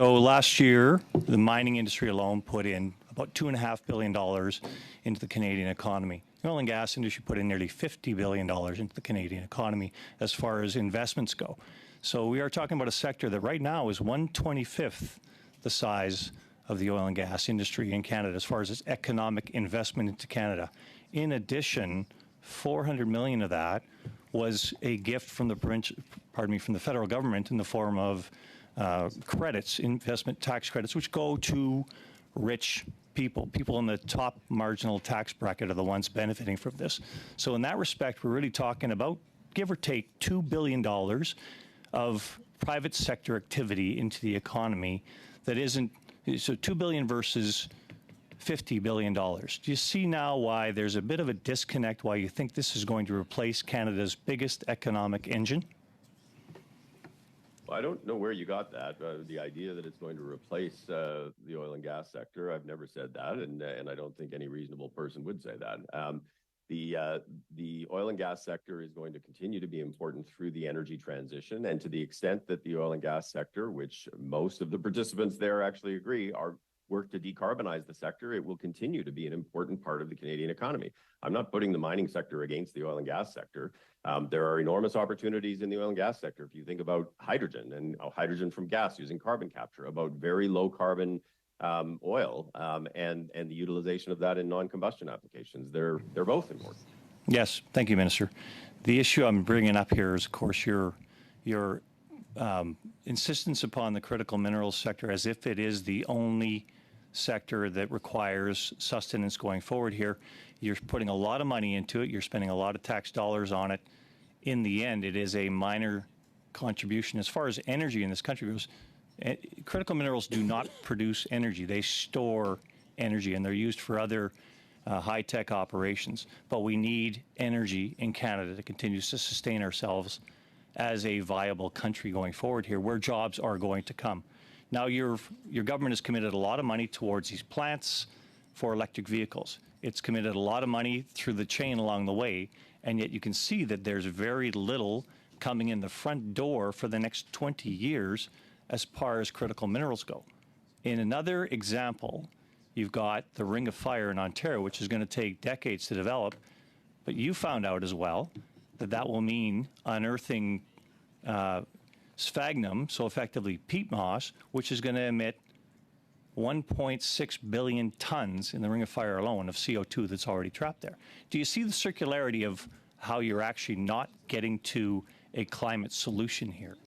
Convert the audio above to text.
So last year, the mining industry alone put in about $2.5 billion into the Canadian economy. The oil and gas industry put in nearly $50 billion into the Canadian economy as far as investments go. So we are talking about a sector that right now is 1/25th the size of the oil and gas industry in Canada as far as its economic investment into Canada. In addition, $400 million of that was a gift from the from the federal government in the form of credits, investment tax credits, which go to rich people. People in the top marginal tax bracket are the ones benefiting from this. So in that respect, we're really talking about, give or take, $2 billion of private sector activity into the economy that isn't, so $2 billion versus $50 billion. Do you see now why there's a bit of a disconnect, why you think this is going to replace Canada's biggest economic engine? Well, I don't know where you got that. The idea that it's going to replace the oil and gas sector, I've never said that, and I don't think any reasonable person would say that. The oil and gas sector is going to continue to be important through the energy transition, and to the extent that the oil and gas sector, which most of the participants there actually agree, are work to decarbonize the sector, it will continue to be an important part of the Canadian economy. I'm not putting the mining sector against the oil and gas sector. There are enormous opportunities in the oil and gas sector. If you think about hydrogen and hydrogen from gas using carbon capture, about very low carbon oil and the utilization of that in non-combustion applications, they're both important. Yes, thank you, Minister. The issue I'm bringing up here is, of course, your insistence upon the critical minerals sector as if it is the only sector that requires sustenance going forward here. You're putting a lot of money into it. You're spending a lot of tax dollars on it. In the end, it is a minor contribution. As far as energy in this country goes, critical minerals do not produce energy. They store energy, and they're used for other high-tech operations. But we need energy in Canada to continue to sustain ourselves as a viable country going forward here, where jobs are going to come. Now, your government has committed a lot of money towards these plants for electric vehicles. It's committed a lot of money through the chain along the way, and yet you can see that there's very little coming in the front door for the next 20 years as far as critical minerals go. In another example, you've got the Ring of Fire in Ontario, which is going to take decades to develop, but you found out as well that that will mean unearthing sphagnum, so effectively peat moss, which is going to emit 1.6 billion tons in the Ring of Fire alone of CO2 that's already trapped there. Do you see the circularity of how you're actually not getting to a climate solution here?